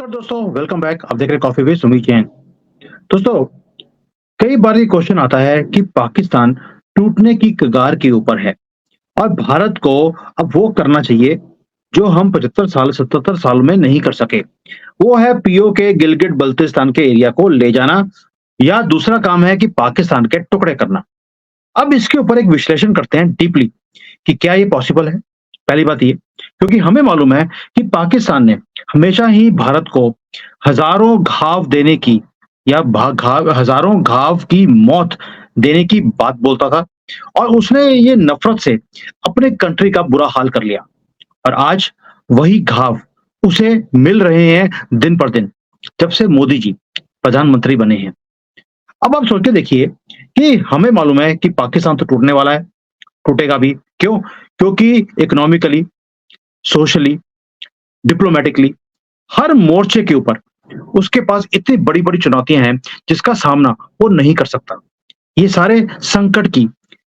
दोस्तों, welcome back. आप देख रहे हैं कॉफी विद सुमित जैन। दोस्तों, कई बार ये क्वेश्चन आता है कि पाकिस्तान टूटने की कगार के ऊपर है और भारत को अब वो करना चाहिए जो हम 75 साल 77 साल में नहीं कर सके। वो है पीओ के गिलगिट बल्तिस्तान के एरिया को ले जाना, या दूसरा काम है कि पाकिस्तान के टुकड़े करना। अब इसके ऊपर एक विश्लेषण करते हैं डीपली कि क्या ये पॉसिबल है। पहली बात ये, क्योंकि हमें मालूम है कि पाकिस्तान ने हमेशा ही भारत को हजारों घाव देने की या हजारों घाव की मौत देने की बात बोलता था, और उसने ये नफरत से अपने कंट्री का बुरा हाल कर लिया। और आज वही घाव उसे मिल रहे हैं दिन पर दिन, जब से मोदी जी प्रधानमंत्री बने हैं। अब आप सोच के देखिए कि हमें मालूम है कि पाकिस्तान तो टूटने वाला है, टूटेगा भी। क्यों? क्योंकि इकोनॉमिकली, सोशली, डिप्लोमेटिकली, हर मोर्चे के ऊपर उसके पास इतनी बड़ी-बड़ी चुनौतियां हैं जिसका सामना वो नहीं कर सकता। ये सारे संकट की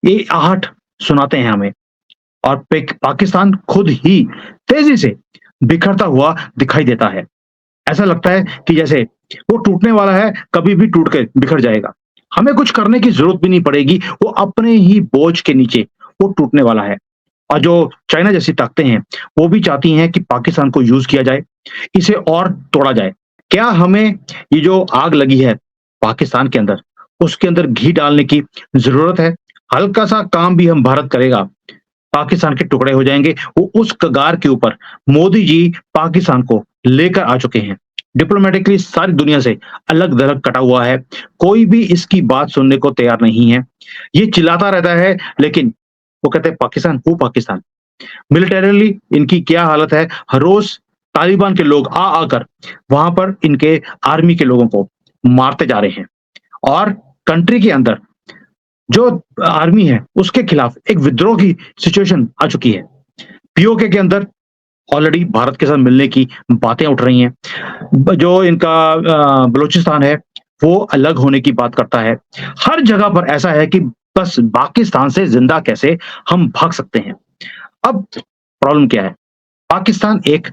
ये आहट सुनाते हैं हमें, और पाकिस्तान खुद ही तेजी से बिखरता हुआ दिखाई देता है। ऐसा लगता है कि जैसे वो टूटने वाला है, कभी भी टूट के बिखर जाएगा। हमें कुछ करने की जरूरत भी नहीं पड़ेगी, वो अपने ही बोझ के नीचे वो टूटने वाला है। और जो चाइना जैसी ताकतें हैं, वो भी चाहती हैं कि पाकिस्तान को यूज किया जाए, इसे और तोड़ा जाए। क्या हमें ये जो आग लगी है पाकिस्तान के अंदर, उसके अंदर घी डालने की जरूरत है? हल्का सा काम भी हम भारत करेगा, पाकिस्तान के टुकड़े हो जाएंगे। वो उस कगार के ऊपर मोदी जी पाकिस्तान को लेकर आ चुके हैं। डिप्लोमेटिकली सारी दुनिया से अलग दलग कटा हुआ है, कोई भी इसकी बात सुनने को तैयार नहीं है। ये चिल्लाता रहता है, लेकिन वो कहते हैं पाकिस्तान वो पाकिस्तान। मिलिटरीली इनकी क्या हालत है, हर रोज तालिबान के लोग आ आकर वहां पर इनके आर्मी के लोगों को मारते जा रहे हैं। और कंट्री के अंदर जो आर्मी है उसके खिलाफ एक विद्रोह की सिचुएशन आ चुकी है। पीओके के अंदर ऑलरेडी भारत के साथ मिलने की बातें उठ रही हैं। जो इनका बलूचिस्तान है वो अलग होने की बात करता है। हर जगह पर ऐसा है कि बस पाकिस्तान से जिंदा कैसे हम भाग सकते हैं। अब प्रॉब्लम क्या है? पाकिस्तान एक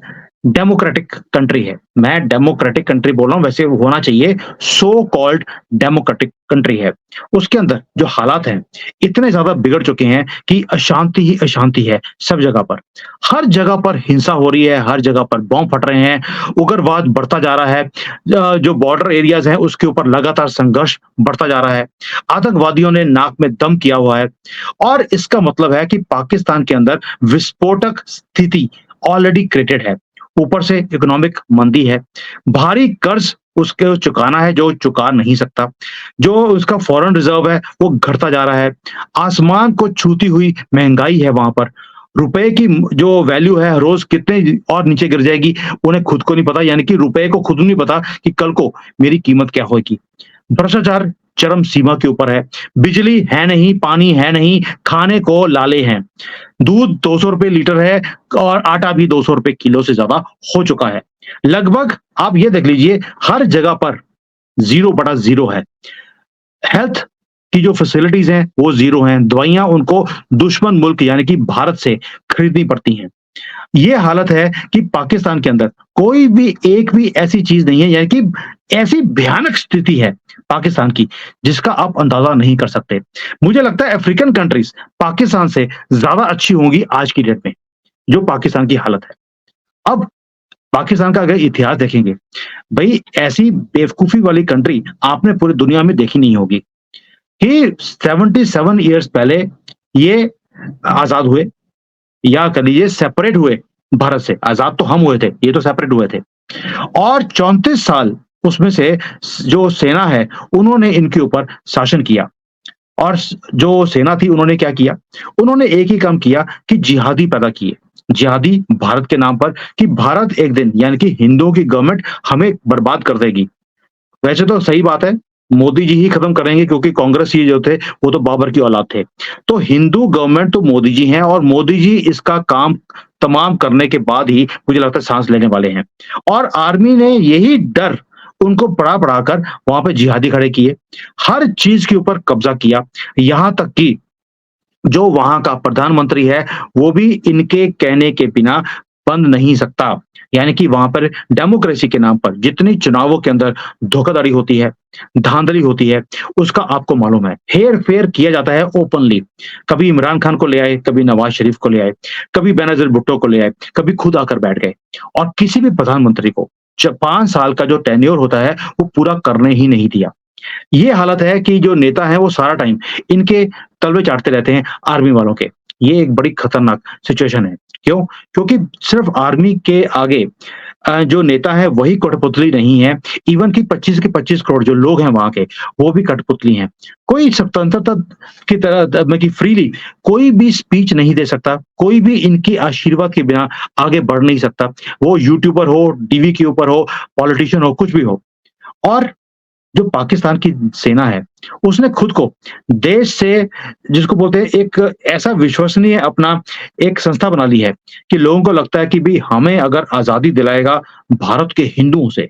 डेमोक्रेटिक कंट्री है। मैं डेमोक्रेटिक कंट्री बोल रहा हूं, वैसे होना चाहिए सो कॉल्ड डेमोक्रेटिक कंट्री है। उसके अंदर जो हालात हैं इतने ज्यादा बिगड़ चुके हैं कि अशांति ही अशांति है सब जगह पर। हर जगह पर हिंसा हो रही है, हर जगह पर बॉम्ब फट रहे हैं, उग्रवाद बढ़ता जा रहा है। जो बॉर्डर एरियाज हैं उसके ऊपर लगातार संघर्ष बढ़ता जा रहा है। आतंकवादियों ने नाक में दम किया हुआ है, और इसका मतलब है कि पाकिस्तान के अंदर विस्फोटक स्थिति ऑलरेडी क्रिएटेड है। ऊपर से इकोनॉमिक मंदी है, भारी कर्ज उसके चुकाना है जो चुका नहीं सकता, जो उसका फॉरेन रिजर्व है वो घटता जा रहा है, आसमान को छूती हुई महंगाई है वहां पर। रुपए की जो वैल्यू है रोज कितने और नीचे गिर जाएगी उन्हें खुद को नहीं पता, यानी कि रुपए को खुद नहीं पता कि कल को मेरी कीमत क्या होगी। भ्रष्टाचार चरम सीमा के ऊपर है, बिजली है नहीं, पानी है नहीं, खाने को लाले हैं। दूध 200 रुपए लीटर है, और आटा भी 200 रुपए किलो से ज्यादा हो चुका है। लगभग आप ये देख लीजिए हर जगह पर 0/0 है। हेल्थ की जो फैसिलिटीज हैं वो जीरो हैं, दवाइयां उनको दुश्मन मुल्क यानी कि भारत से खरीदनी पड़ती हैं। ये हालत है कि पाकिस्तान के अंदर कोई भी एक भी ऐसी चीज नहीं है, यानी कि ऐसी भयानक स्थिति है पाकिस्तान की जिसका आप अंदाजा नहीं कर सकते। मुझे लगता है अफ्रीकन कंट्रीज पाकिस्तान से ज्यादा अच्छी होंगी आज की डेट में, जो पाकिस्तान की हालत है। अब पाकिस्तान का अगर इतिहास देखेंगे, भाई ऐसी बेवकूफी वाली कंट्री आपने पूरी दुनिया में देखी नहीं होगी कि 77 ईयर्स पहले ये आजाद हुए, या कह लीजिए सेपरेट हुए भारत से। आजाद तो हम हुए थे, ये तो सेपरेट हुए थे। और 34 साल उसमें से जो सेना है उन्होंने इनके ऊपर शासन किया। और जो सेना थी उन्होंने क्या किया? उन्होंने एक ही काम किया कि जिहादी पैदा किए, जिहादी भारत के नाम पर, कि भारत एक दिन यानी कि हिंदुओं की गवर्नमेंट हमें बर्बाद कर देगी। वैसे तो सही बात है, मोदी जी ही खत्म करेंगे, क्योंकि कांग्रेस ये जो थे वो तो बाबर की औलाद थे। तो हिंदू गवर्नमेंट तो मोदी जी हैं, और मोदी जी इसका काम तमाम करने के बाद ही मुझे लगता है सांस लेने वाले हैं। और आर्मी ने यही डर उनको पढ़ा कर वहां पे जिहादी खड़े किए, हर चीज के ऊपर कब्जा किया। यहां तक कि जो वहां का प्रधानमंत्री है वो भी इनके कहने के बिना बन नहीं सकता। यानी कि वहाँ पर डेमोक्रेसी के नाम पर जितनी चुनावों के अंदर धोखाधड़ी होती है, धांधली होती है, उसका आपको मालूम है। हेर-फेर किया जाता है ओपनली। कभी इमरान खान को ले आए, कभी नवाज़ शरीफ को ले आए, कभी बेनज़ीर भुट्टो को ले आए, कभी खुद आकर बैठ गए और किसी भी प्रधानमंत्री को 5 साल का जो टेन्योर होता है, वो पूरा करने ही नहीं दिया। ये हालत है कि जो नेता हैं वो सारा टाइम इनके तलवे चाटते रहते हैं आर्मी वालों के। ये एक बड़ी खतरनाक सिचुएशन है। क्यों? क्योंकि सिर्फ़ आर्मी के आगे जो नेता है वही कठपुतली नहीं है, इवन कि 25 के 25 करोड़ जो लोग हैं वहाँ के, वो भी कठपुतली हैं। कोई स्वतंत्रता की तरह मतलब कि फ्रीली कोई भी स्पीच नहीं दे सकता, कोई भी इनके आशीर्वाद के बिना आगे बढ़ नहीं सकता। वो यूट्यूबर हो, टीवी के ऊपर हो, पॉलिटिशियन हो, कुछ भी हो। और जो पाकिस्तान की सेना है, उसने खुद को देश से जिसको बोलते हैं एक ऐसा विश्वसनीय अपना एक संस्था बना ली है, कि लोगों को लगता है कि भई हमें अगर आज़ादी दिलाएगा भारत के हिंदुओं से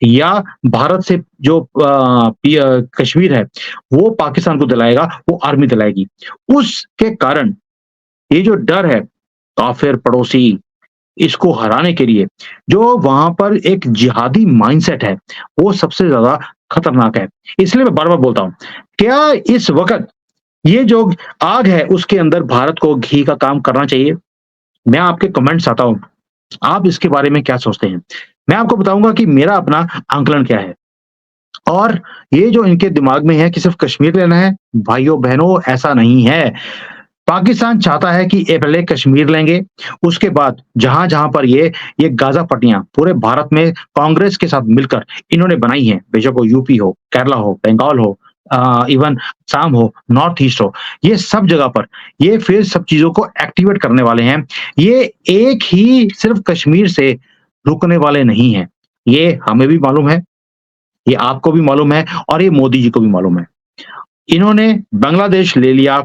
या भारत से जो कश्मीर है, वो पाकिस्तान को दिलाएगा, वो आर्मी दिलाएगी। उसके कारण ये जो डर है, काफ़िर पड़ोसी इसको हराने के लिए जो वहाँ पर एक जिहादी माइंडसेट है, वो सबसे ज़्यादा खतरनाक है। इसलिए मैं बार-बार बोलता हूँ, क्या इस वक़्त ये जो आग है उसके अंदर भारत को घी का काम करना चाहिए? मैं आपके कमेंट्स चाहता हूँ, आप इसके बारे में क्या सोचते हैं? मैं आपको बताऊँगा कि मेरा अपना आंकलन क्या है और ये जो इनके दिमाग में है कि सिर्फ़ कश्मीर लेना है, भाइयों-बहनों ऐसा नहीं है। पाकिस्तान चाहता है कि ये पहले कश्मीर लेंगे, उसके बाद जहाँ-जहाँ पर ये गाज़ा पट्टियाँ पूरे भारत में कांग्रेस के साथ मिलकर इन्होंने बनाई हैं, बेशक वो यूपी हो, केरला हो, बंगाल हो इवन असम हो, नॉर्थ ईस्ट हो, ये सब जगह पर ये फिर सब चीज़ों को एक्टिवेट करने वाले हैं। ये एक ही सिर्फ़ कश्मीर से रुकने वाले नहीं हैं। ये हमें भी मालूम है, ये आपको भी मालूम है और ये मोदी जी को भी मालूम है। इन्होंने बांग्लादेश ले लिया,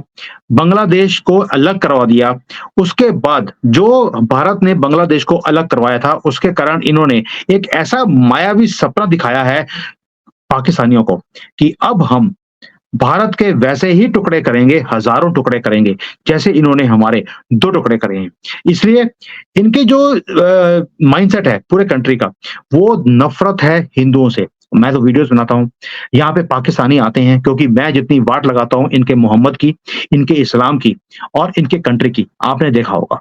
बांग्लादेश को अलग करवा दिया, उसके बाद जो भारत ने बांग्लादेश को अलग करवाया था, उसके कारण इन्होंने एक ऐसा मायावी सपना दिखाया है पाकिस्तानियों को कि अब हम भारत के वैसे ही टुकड़े करेंगे, हज़ारों टुकड़े करेंगे, जैसे इन्होंने हमारे 2 टुकड़े करे हैं। इसलिए इनके जो माइंडसेट है पूरे कंट्री का, वो नफ़रत है हिंदुओं से। मैं तो वीडियोज़ बनाता हूँ, यहाँ पे पाकिस्तानी आते हैं क्योंकि मैं जितनी वाट लगाता हूँ इनके मोहम्मद की, इनके इस्लाम की और इनके कंट्री की, आपने देखा होगा।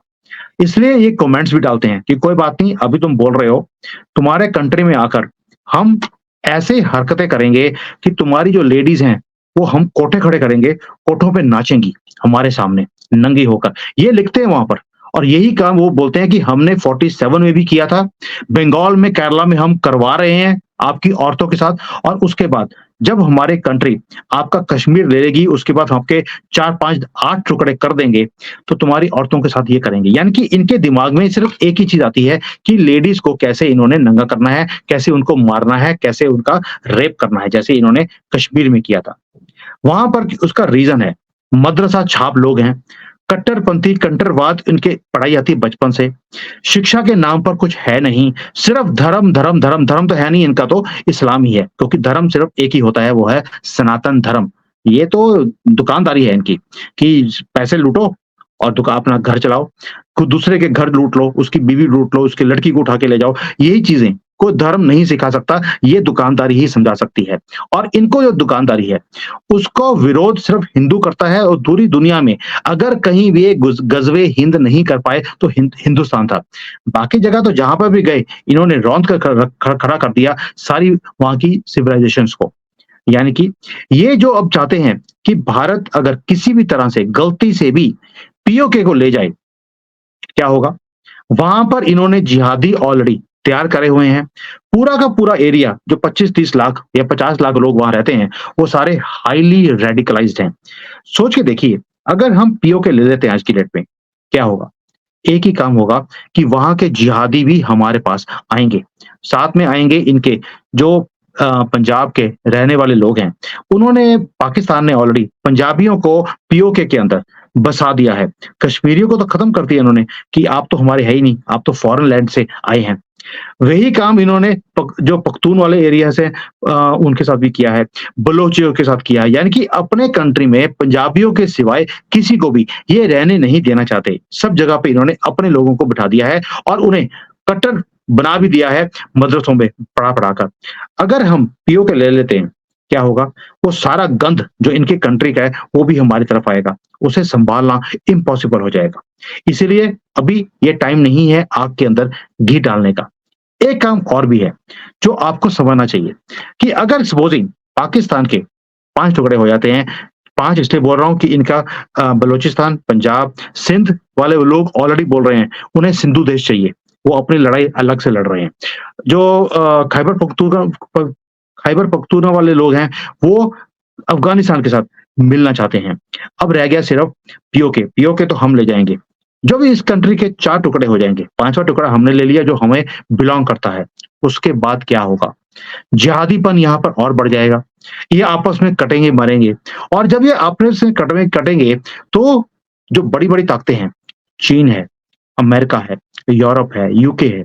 इसलिए ये कमेंट्स भी डालते हैं कि कोई बात नहीं, अभी तुम बोल रहे हो, तुम्हारे कंट्री में आकर हम ऐसे हरकतें करेंगे कि तुम्हारी जो लेडीज़ हैं, वो हम कोठे खड़े करेंगे, कोठों पे नाचेंगी हमारे सामने, नंगी होकर। ये लिखते हैं वहाँ पर और यही काम वो बोलते हैं कि हमने 47 में भी किया था, बंगाल में, केरला में हम करवा रहे हैं आपकी औरतों के साथ और उसके बाद जब हमारे कंट्री आपका कश्मीर ले लेगी, उसके बाद हम आपके 4, 5, 8 टुकड़े कर देंगे, तो तुम्हारी औरतों के साथ ये करेंगे। यानी कि इनके दिमाग में सिर्फ़ एक ही चीज़ आती है कि लेडीज़ को कैसे इन्होंने नंगा करना है, कैसे उनको मारना है, कैसे उनका रेप करना है, जैसे इन्होंने कश्मीर में किया था। वहाँ पर उसका रीज़न है, मदरसा छाप लोग हैं, कट्टरपंथी, कट्टरवाद इनके पढ़ाई आती है बचपन से, शिक्षा के नाम पर कुछ है नहीं, सिर्फ़ धर्म, धर्म, धर्म, धर्म तो है नहीं इनका तो इस्लाम ही है, क्योंकि धर्म सिर्फ़ एक ही होता है, वो है सनातन धर्म। ये तो दुकानदारी है इनकी कि पैसे लूटो और अपना घर चलाओ, कोई दूसरे के घर लूट लो, उसकी बीवी लूट लो, उसकी लड़की को उठा के ले जाओ, यही चीज़ें कोई धर्म नहीं सिखा सकता, ये दुकानदारी ही समझा सकती है। और इनको जो दुकानदारी है, उसको विरोध सिर्फ़ हिंदू करता है और पूरी दुनिया में अगर कहीं भी ये गज़वे हिंद नहीं कर पाए तो हिंदुस्तान था। बाकी जगह तो जहाँ पर भी गए, इन्होंने रौंद कर खड़ा कर दिया सारी वहाँ की सिविलाइज़ेशंस को। यानी कि ये जो अब चाहते हैं कि भारत अगर किसी भी तरह से गलती से भी पीओके को ले जाए, क्या होगा? वहाँ पर इन्होंने जिहादी ऑलरेडी तैयार करे हुए हैं। पूरा का पूरा एरिया जो 25-30 लाख या 50 लाख लोग वहाँ रहते हैं, वो सारे हाइली रेडिकलाइज़्ड हैं। सोच के देखिए, अगर हम पीओके ले लेते हैं आज की डेट में, क्या होगा? एक ही काम होगा कि वहाँ के जिहादी भी हमारे पास आएँगे। साथ में आएँगे इनके जो पंजाब के रहने वाले लोग हैं। उन्होंने पाकिस्तान ने ऑलरेडी पंजाबियों को पीओके के अंदर बसा दिया है। कश्मीरियों को तो खत्म कर दिया इन्होंने कि आप तो हमारे है ही नहीं, आप तो फॉरेन लैंड से आए हैं। वही काम इन्होंने जो पख्तून वाले एरिया से उनके साथ भी किया है, बलोचियों के साथ किया है, यानी कि अपने कंट्री में पंजाबियों के सिवाय किसी को भी ये रहने नहीं देना चाहते। सब जगह पे इन्होंने अपने लोगों को बिठा दिया है और उन्हें कट्टर बना भी दिया है मदरसों में पढ़ा-पढ़ा कर। अगर हम पीओके ले लेते हैं, क्या होगा? वो सारा गंद जो इनके कंट्री का है, वो भी हमारी तरफ आएगा। उसे सँभालना इम्पॉसिबल हो जाएगा। इसीलिए अभी ये टाइम नहीं है आग के अंदर घी डालने का। एक काम और भी है, जो आपको समझना चाहिए कि अगर सपोज़िंग पाकिस्तान के 5 टुकड़े हो जाते हैं, 5 इसलिए बोल रहा हूँ कि इनका बलूचिस्तान, पंजाब, सिंध वाले लोग ऑलरेडी बोल रहे हैं, उन्हें सिंधु देश चाहिए। वो अपनी लड़ाई अलग से लड़ रहे हैं। जो खैबर पख्तूनख्वा वाले लोग हैं, वो अफ़गानिस्तान के साथ मिलना चाहते हैं। अब रह गया सिर्फ़ पीओके, पीओके तो हम ले जाएँगे। जो भी इस कंट्री के 4 टुकड़े हो जाएँगे, 5वाँ टुकड़ा हमने ले लिया जो हमें बिलॉन्ग करता है। उसके बाद क्या होगा? जिहादीपन यहाँ पर और बढ़ जाएगा। ये आपस में कटेंगे, मरेंगे और जब ये आपस में कटेंगे, तो जो बड़ी-बड़ी ताकतें हैं, चीन है, अमेरिका है, यूरोप है, यूके है,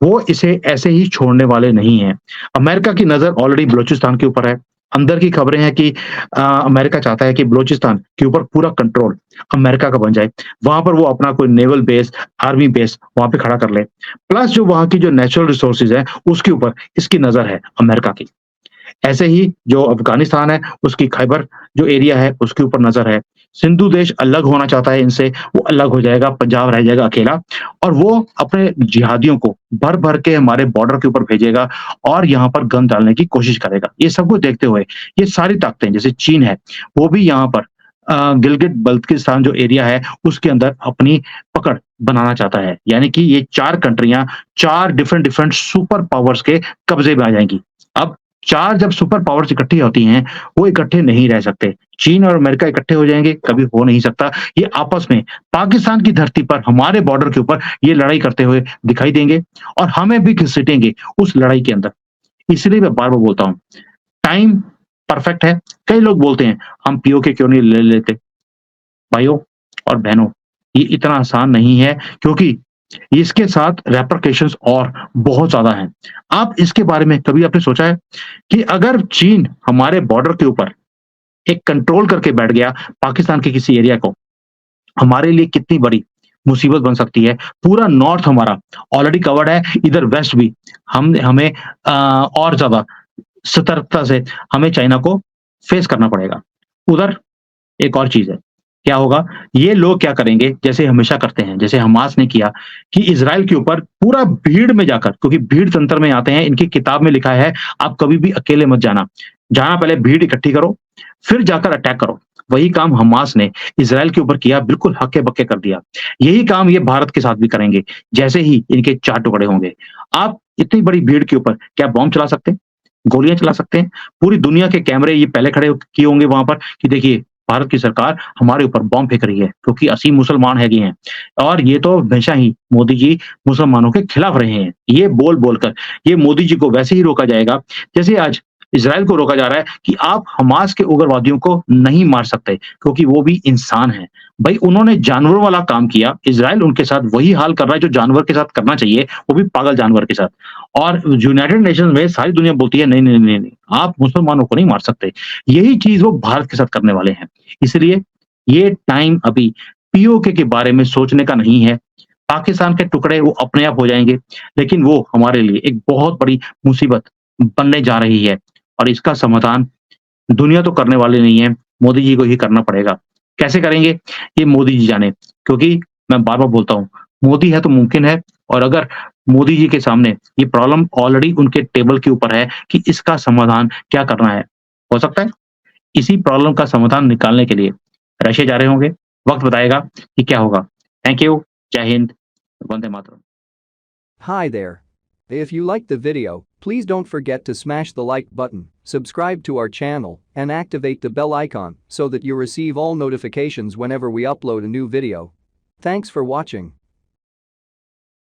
वो इसे ऐसे ही छोड़ने वाले नहीं हैं। अमेरिका की नज़र ऑलरेडी बलूचिस्तान के ऊपर है। अंदर की खबरें हैं कि अमेरिका चाहता है कि बलूचिस्तान के ऊपर पूरा कंट्रोल अमेरिका का बन जाए। वहाँ पर वो अपना कोई नेवल बेस, आर्मी बेस वहाँ पे खड़ा कर ले। प्लस जो वहाँ की जो नेचुरल रिसोर्सेज़ हैं, उसके ऊपर इसकी नज़र है अमेरिका की। ऐसे ही जो अफ़गानिस्तान है, उसकी खैबर जो एरिया है, उसके ऊपर नज़र है। सिंधु देश अलग होना चाहता है इनसे, वो अलग हो जाएगा, पंजाब रह जाएगा अकेला और वो अपने जिहादियों को भर-भर के हमारे बॉर्डर के ऊपर भेजेगा और यहाँ पर गन डालने की कोशिश करेगा। ये सब कुछ देखते हुए, ये सारी ताकतें जैसे चीन है, वो भी यहाँ पर गिलगिट-बल्तिस्तान जो एरिया है, उसके अंदर अपनी पकड़ बनाना चाहता है। यानी कि ये 4 कंट्रियाँ, 4 डिफरेंट-डिफरेंट सुपर पावर्स के कब्ज़े में आ जाएँगी। अब 4 जब सुपर पावर्स इकट्ठी होती हैं, वो इकट्ठे नहीं रह सकते। चीन और अमेरिका इकट्ठे हो जाएँगे, कभी हो नहीं सकता। ये आपस में पाकिस्तान की धरती पर, हमारे बॉर्डर के ऊपर ये लड़ाई करते हुए दिखाई देंगे और हमें भी घसीटेंगे उस लड़ाई के अंदर। इसलिए मैं बार-बार बोलता हूँ, टाइम परफेक्ट है। कई लोग बोलते हैं, हम पीओके क्यों नहीं ले लेते? भाइयों और बहनों, ये इतना आसान नहीं है क्योंकि इसके साथ रेपरकशंस और बहुत ज़्यादा हैं। आप इसके बारे में कभी आपने सोचा है कि अगर चीन हमारे बॉर्डर के ऊपर एक कंट्रोल करके बैठ गया पाकिस्तान के किसी एरिया को, हमारे लिए कितनी बड़ी मुसीबत बन सकती है। पूरा नॉर्थ हमारा ऑलरेडी कवर्ड है, इधर वेस्ट भी हमें और ज़्यादा सतर्कता से हमें चाइना को फेस करना पड़ेगा। उधर एक और चीज़ है, क्या होगा? ये लोग क्या करेंगे, जैसे हमेशा करते हैं, जैसे हमास ने किया कि इज़राइल के ऊपर पूरा भीड़ में जाकर क्योंकि भीड़ तंत्र में आते हैं, इनकी किताब में लिखा है, आप कभी भी अकेले मत जाना। जहाँ पहले भीड़ इकट्ठी करो, फिर जाकर अटैक करो। वही काम हमास ने इज़राइल के ऊपर किया, बिल्कुल हक्के-बक्के कर दिया। यही काम ये भारत के साथ भी करेंगे, जैसे ही इनके 4 टुकड़े होंगे। आप इतनी बड़ी भीड़ के ऊपर क्या बॉम्ब चला सकते हैं? गोलियाँ चला सकते हैं? पूरी दुनिया के कैमरे ये पहले खड़े किए होंगे वहाँ पर कि देखिए भारत की सरकार हमारे ऊपर बॉम्ब फेंक रही है क्योंकि असीम मुसलमान हैगे हैं और ये तो हमेशा ही मोदी जी मुसलमानों के खिलाफ रहे हैं। ये बोल-बोल कर ये मोदी जी को वैसे ही रोका जाएगा जैसे आज इज़राइल को रोका जा रहा है कि आप हमास के उग्रवादियों को नहीं मार सकते क्योंकि वो भी इंसान हैं। भई उन्होंने जानवरों वाला काम किया, इज़राइल उनके साथ वही हाल कर रहा है जो जानवर के साथ करना चाहिए, वो भी पागल जानवर के साथ। और यूनाइटेड नेशंस में सारी दुनिया बोलती है नहीं, नहीं, नहीं, नहीं, आप मुसलमानों को नहीं मार सकते। यही चीज़ वो भारत के साथ करने वाले हैं। इसलिए ये टाइम अभी पीओके के बारे में सोचने का नहीं है। पाकिस्तान के टुकड़े वो अपने आप हो जाएँगे, लेकिन वो हमारे लिए एक बहुत बड़ी मुसीबत बनने जा रही है और इसका समाधान दुनिया तो करने वाली नहीं है, मोदी जी को ही करना पड़ेगा। कैसे करेंगे? ये मोदी जी जाने, क्योंकि मैं बार-बार बोलता हूँ, मोदी है तो मुमकिन है और अगर मोदी जी के सामने ये प्रॉब्लम ऑलरेडी उनके टेबल के ऊपर है कि इसका समाधान क्या करना है। हो सकता है इसी प्रॉब्लम का समाधान निकालने के लिए रशिया जा रहे होंगे, वक़्त बताएगा कि क्या होगा। थैंक यू, जय Hind, Vande Mataram. Hi there. If you liked the video, please don't forget to smash the like button, subscribe to our channel, and activate the bell icon so that you receive all notifications whenever we upload a new video. Thanks for watching.